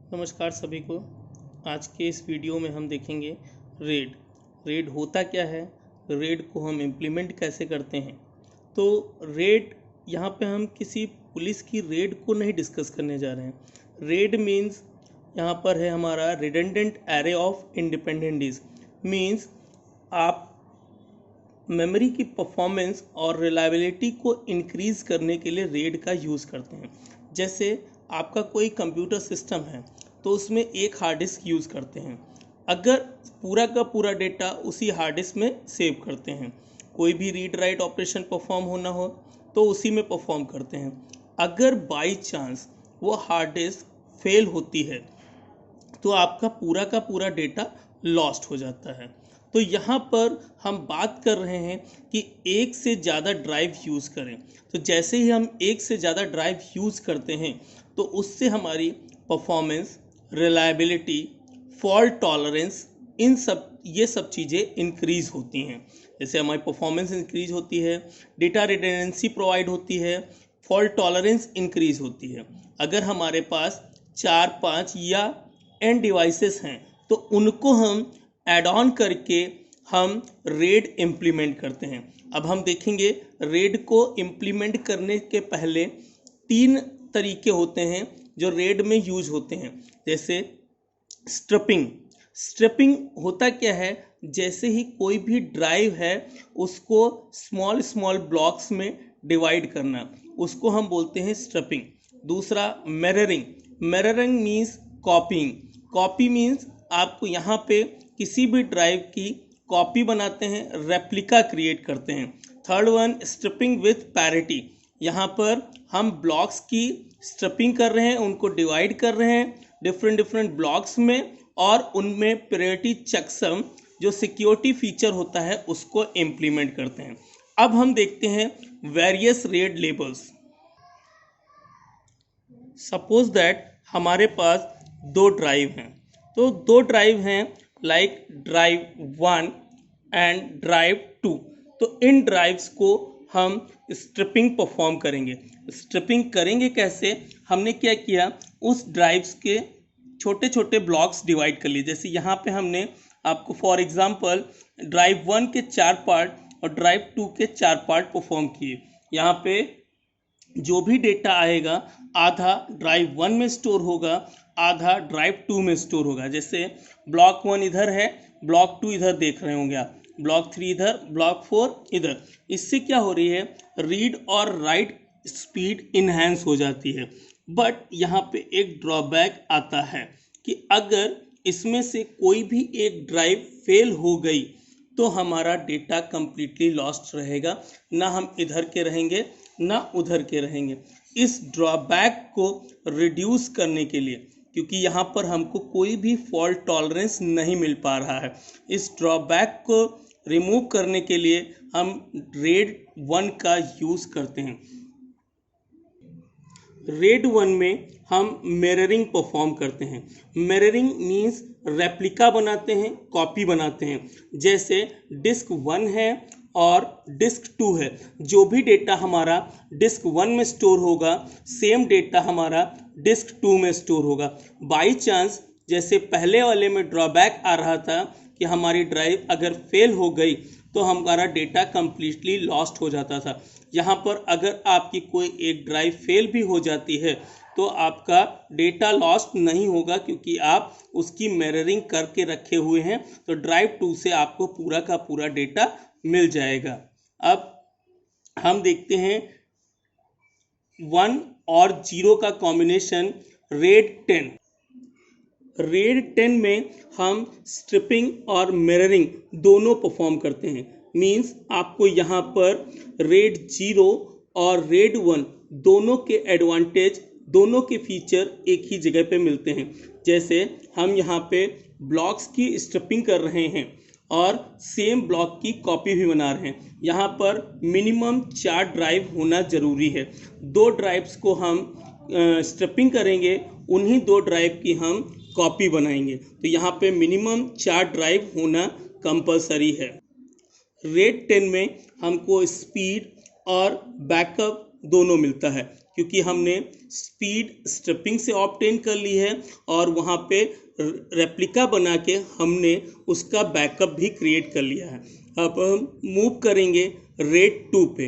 नमस्कार सभी को। आज के इस वीडियो में हम देखेंगे रेड। रेड होता क्या है, रेड को हम इम्प्लीमेंट कैसे करते हैं। तो रेड, यहाँ पे हम किसी पुलिस की रेड को नहीं डिस्कस करने जा रहे हैं। रेड मीन्स यहाँ पर है हमारा redundant array of independent disks. मीन्स आप मेमोरी की परफॉर्मेंस और रिलायबिलिटी को इंक्रीज़ करने के लिए रेड का यूज़ करते हैं। जैसे आपका कोई कंप्यूटर सिस्टम है तो उसमें एक हार्ड डिस्क यूज़ करते हैं। अगर पूरा का पूरा डेटा उसी हार्ड डिस्क में सेव करते हैं, कोई भी रीड राइट ऑपरेशन परफॉर्म होना हो तो उसी में परफॉर्म करते हैं। अगर बाई चांस वो हार्ड डिस्क फेल होती है तो आपका पूरा का पूरा डेटा लॉस्ट हो जाता है। तो यहाँ पर हम बात कर रहे हैं कि एक से ज़्यादा ड्राइव यूज़ करें। तो जैसे ही हम एक से ज़्यादा ड्राइव यूज़ करते हैं तो उससे हमारी परफॉर्मेंस, रिलायबिलिटी, फॉल्ट टॉलरेंस, ये सब चीज़ें इंक्रीज़ होती हैं। जैसे हमारी परफॉर्मेंस इंक्रीज होती है, डेटा रिडंडेंसी प्रोवाइड होती है, फॉल्ट टॉलरेंस इंक्रीज होती है। अगर हमारे पास 4-5 या n डिवाइसेस हैं तो उनको हम ऐड ऑन करके हम रेड इम्प्लीमेंट करते हैं। अब हम देखेंगे रेड को इम्प्लीमेंट करने के पहले 3 तरीके होते हैं जो रेड में यूज होते हैं। जैसे स्ट्रिपिंग। स्ट्रिपिंग होता क्या है, जैसे ही कोई भी ड्राइव है उसको स्मॉल स्मॉल ब्लॉक्स में डिवाइड करना, उसको हम बोलते हैं स्ट्रिपिंग। दूसरा mirroring. Mirroring means कॉपिंग। Copy means आपको यहाँ पे किसी भी ड्राइव की कॉपी बनाते हैं, रेप्लिका क्रिएट करते हैं। Third one striping with parity. यहाँ पर हम ब्लॉक्स की स्ट्रिपिंग कर रहे हैं, उनको डिवाइड कर रहे हैं डिफरेंट ब्लॉक्स में, और उनमें प्रायोरिटी चेकसम जो सिक्योरिटी फीचर होता है उसको इम्प्लीमेंट करते हैं। अब हम देखते हैं various red labels. Suppose that हमारे पास 2 ड्राइव हैं, तो 2 ड्राइव हैं लाइक ड्राइव 1 एंड ड्राइव 2। तो इन ड्राइव्स को हम स्ट्रिपिंग परफॉर्म करेंगे। स्ट्रिपिंग करेंगे कैसे, हमने क्या किया, उस ड्राइव्स के छोटे छोटे ब्लॉक्स डिवाइड कर लिए। जैसे यहाँ पे हमने आपको फॉर एग्जांपल ड्राइव 1 के 4 पार्ट और ड्राइव 2 के 4 पार्ट परफॉर्म किए। यहाँ पे जो भी डेटा आएगा आधा ड्राइव 1 में स्टोर होगा, आधा ड्राइव 2 में स्टोर होगा। जैसे ब्लॉक 1 इधर है, ब्लॉक 2 इधर देख रहे होंगे आप, ब्लॉक 3 इधर, ब्लॉक 4 इधर। इससे क्या हो रही है, रीड और राइट स्पीड इन्हेंस हो जाती है। बट यहाँ पे एक ड्रॉबैक आता है कि अगर इसमें से कोई भी एक ड्राइव फेल हो गई तो हमारा डेटा कंप्लीटली लॉस्ट रहेगा, ना हम इधर के रहेंगे ना उधर के रहेंगे। इस ड्रॉबैक को रिड्यूस करने के लिए, क्योंकि यहाँ पर हमको कोई भी फॉल्ट टॉलरेंस नहीं मिल पा रहा है, इस ड्रॉबैक को रिमूव करने के लिए हम रेड 1 का यूज़ करते हैं। रेड 1 में हम मिररिंग परफॉर्म करते हैं। मिररिंग मीन्स रेप्लिका बनाते हैं, कॉपी बनाते हैं। जैसे डिस्क 1 है और डिस्क 2 है, जो भी डेटा हमारा डिस्क 1 में स्टोर होगा सेम डेटा हमारा डिस्क 2 में स्टोर होगा। बाई चांस जैसे पहले वाले में ड्रॉबैक आ रहा था कि हमारी ड्राइव अगर फेल हो गई तो हमारा डेटा कंप्लीटली लॉस्ट हो जाता था। यहाँ पर अगर आपकी कोई एक ड्राइव फेल भी हो जाती है तो आपका डेटा लॉस्ट नहीं होगा, क्योंकि आप उसकी मिररिंग करके रखे हुए हैं। तो ड्राइव 2 से आपको पूरा का पूरा डेटा मिल जाएगा। अब हम देखते हैं 1 और 0 का कॉम्बिनेशन रेड 10। रेड 10 में हम स्ट्रिपिंग और मिररिंग दोनों परफॉर्म करते हैं। मींस आपको यहाँ पर रेड 0 और रेड 1 दोनों के एडवांटेज, दोनों के फीचर एक ही जगह पे मिलते हैं। जैसे हम यहाँ पे ब्लॉक्स की स्ट्रिपिंग कर रहे हैं और सेम ब्लॉक की कॉपी भी बना रहे हैं। यहाँ पर मिनिमम 4 ड्राइव होना ज़रूरी है। 2 ड्राइव्स को हम स्ट्रिपिंग करेंगे, उन्हीं 2 ड्राइव की हम कॉपी बनाएंगे। तो यहाँ पे मिनिमम 4 ड्राइव होना कंपलसरी है। रेड 10 में हमको स्पीड और बैकअप दोनों मिलता है, क्योंकि हमने स्पीड स्ट्रिपिंग से ऑब्टेन कर ली है और वहाँ पे रेप्लिका बना के हमने उसका बैकअप भी क्रिएट कर लिया है। अब हम मूव करेंगे रेड 2 पे।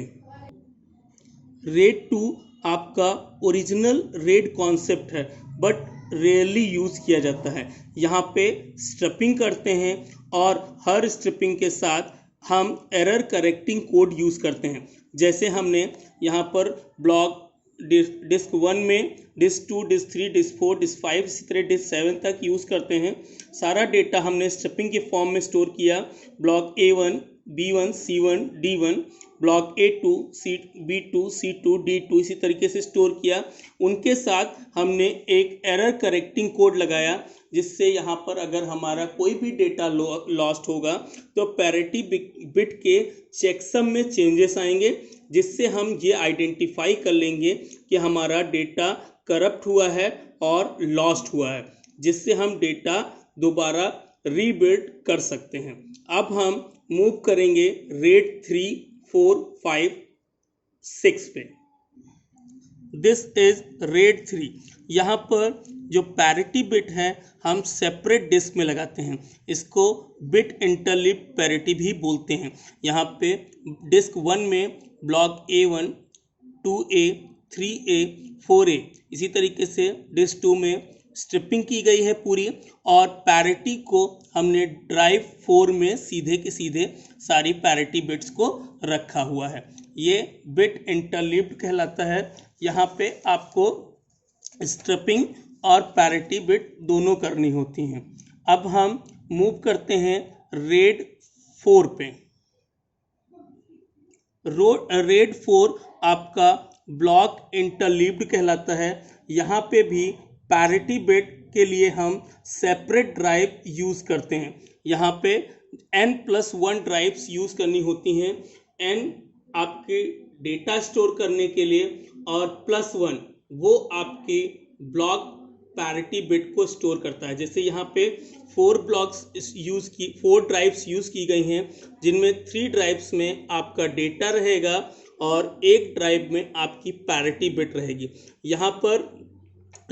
रेड 2 आपका ओरिजिनल रेड कॉन्सेप्ट है बट रेयरली यूज़ किया जाता है। यहाँ पे स्ट्रिपिंग करते हैं और हर स्ट्रिपिंग के साथ हम एरर करेक्टिंग कोड यूज़ करते हैं। जैसे हमने यहाँ पर ब्लॉक डिस्क 1 में डिस्क 2, डिस्क 3, डिस्क 4, डिस्क 5, इसी तरह डिस्क 7 तक यूज़ करते हैं। सारा डेटा हमने स्ट्रिपिंग के फॉर्म में स्टोर किया। Block A1, B1, C1, D1, block A2, B2, C2, D2 इसी तरीके से स्टोर किया। उनके साथ हमने एक एरर करेक्टिंग कोड लगाया जिससे यहाँ पर अगर हमारा कोई भी डेटा लॉस्ट होगा तो पैरिटी बिट के चेकसम में चेंजेस आएंगे, जिससे हम ये आइडेंटिफाई कर लेंगे कि हमारा डेटा करप्ट हुआ है और लॉस्ट हुआ है, जिससे हम डेटा दोबारा रीबिल्ड कर सकते हैं। अब हम मूव करेंगे रेड 3, 4, 5, 6 पे। This is red 3। यहाँ पर जो पैरिटी बिट है हम सेपरेट डिस्क में लगाते हैं। इसको बिट इंटरलिप्ड पैरिटी भी बोलते हैं। यहाँ पे डिस्क 1 में block A1, 2A, 3A, 4A इसी तरीके से डिस्क 2 में स्ट्रिपिंग की गई है पूरी और पैरिटी को हमने ड्राइव 4 में सीधे के सीधे सारी पैरिटी बिट्स को रखा हुआ है। ये बिट इंटरलिप्ड कहलाता है। यहाँ पे आपको स्ट्रिपिंग और पैरिटी बिट दोनों करनी होती हैं। अब हम मूव करते हैं रेड 4 पे। रेड 4 आपका ब्लॉक इंटरलीव्ड कहलाता है। यहाँ पे भी पैरिटी बिट के लिए हम सेपरेट ड्राइव यूज़ करते हैं। यहाँ पे N+1 ड्राइव्स यूज़ करनी होती हैं। N आपके डेटा स्टोर करने के लिए और +1 वो आपकी ब्लॉक पैरिटी बिट को स्टोर करता है। जैसे यहाँ पे 4 ड्राइव्स यूज़ की गई हैं, जिनमें 3 ड्राइव्स में आपका डेटा रहेगा और एक ड्राइव में आपकी पैरिटी बिट रहेगी। यहाँ पर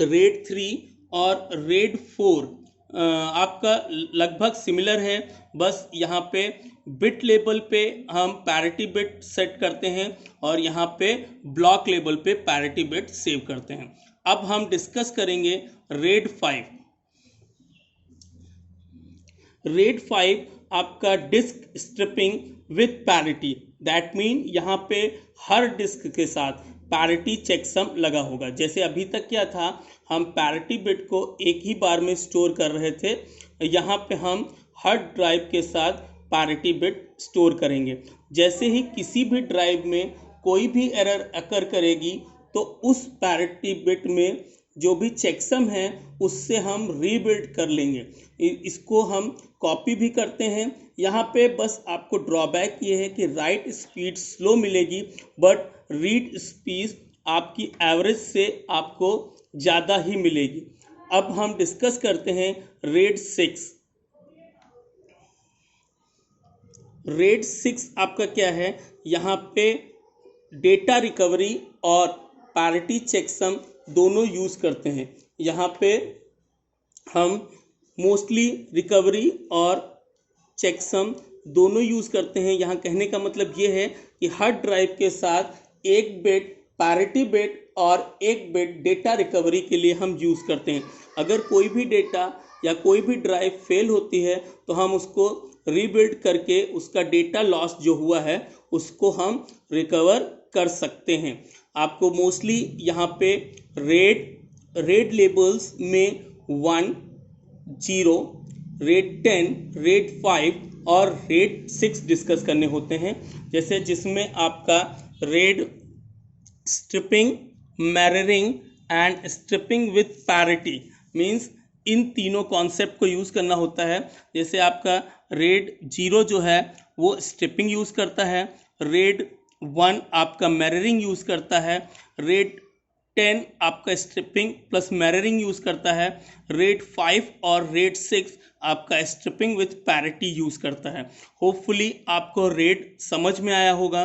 रेड 3 और रेड 4 आपका लगभग सिमिलर है, बस यहाँ पे बिट लेवल पे हम पैरिटी बिट सेट करते हैं और यहाँ पे ब्लॉक लेवल पे पैरिटी बिट सेव करते हैं। अब हम डिस्कस करेंगे रेड 5। रेड 5 आपका disk striping with parity, that mean यहाँ पे हर डिस्क के साथ पैरिटी चेकसम लगा होगा। जैसे अभी तक क्या था, हम पैरिटी बिट को एक ही बार में स्टोर कर रहे थे, यहाँ पे हम हर ड्राइव के साथ पैरिटी बिट स्टोर करेंगे। जैसे ही किसी भी ड्राइव में कोई भी एरर अकर करेगी तो उस पैरिटी बिट में जो भी चेकसम है उससे हम रीबिल्ड कर लेंगे। इसको हम कॉपी भी करते हैं। यहाँ पे बस आपको ड्रॉबैक ये है कि राइट स्पीड स्लो मिलेगी बट रीड स्पीड आपकी एवरेज से आपको ज़्यादा ही मिलेगी। अब हम डिस्कस करते हैं रेड 6। रेड 6 आपका क्या है, यहाँ पे डेटा रिकवरी और पैरिटी चेकसम दोनों यूज़ करते हैं। यहाँ पे हम मोस्टली रिकवरी और चेकसम दोनों यूज़ करते हैं। यहाँ कहने का मतलब ये है कि हर ड्राइव के साथ एक बिट पैरिटी बिट और एक बिट डेटा रिकवरी के लिए हम यूज़ करते हैं। अगर कोई भी डेटा या कोई भी ड्राइव फेल होती है तो हम उसको रीबिल्ड करके उसका डेटा लॉस जो हुआ है उसको हम रिकवर कर सकते हैं। आपको मोस्टली यहाँ पे रेड लेबल्स में 1, 0, रेड 10, रेड 5 और रेड 6 डिस्कस करने होते हैं। जैसे जिसमें आपका RAID striping, mirroring and striping with parity means इन तीनों कॉन्सेप्ट को यूज़ करना होता है। जैसे आपका रेड 0 जो है वो स्ट्रिपिंग यूज़ करता है, रेड 1 आपका मिररिंग यूज़ करता है, रेड 10 आपका स्ट्रिपिंग प्लस मिररिंग यूज़ करता है, रेड 5 और रेड 6 आपका स्ट्रिपिंग विथ पैरिटी यूज़ करता है। होपफुली आपको रेड समझ में आया होगा।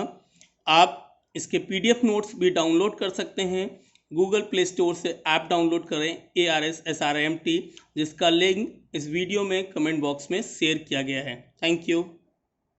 आप इसके PDF नोट्स भी डाउनलोड कर सकते हैं। गूगल प्ले स्टोर से ऐप डाउनलोड करें ARSSRIMT, जिसका लिंक इस वीडियो में कमेंट बॉक्स में शेयर किया गया है। Thank you.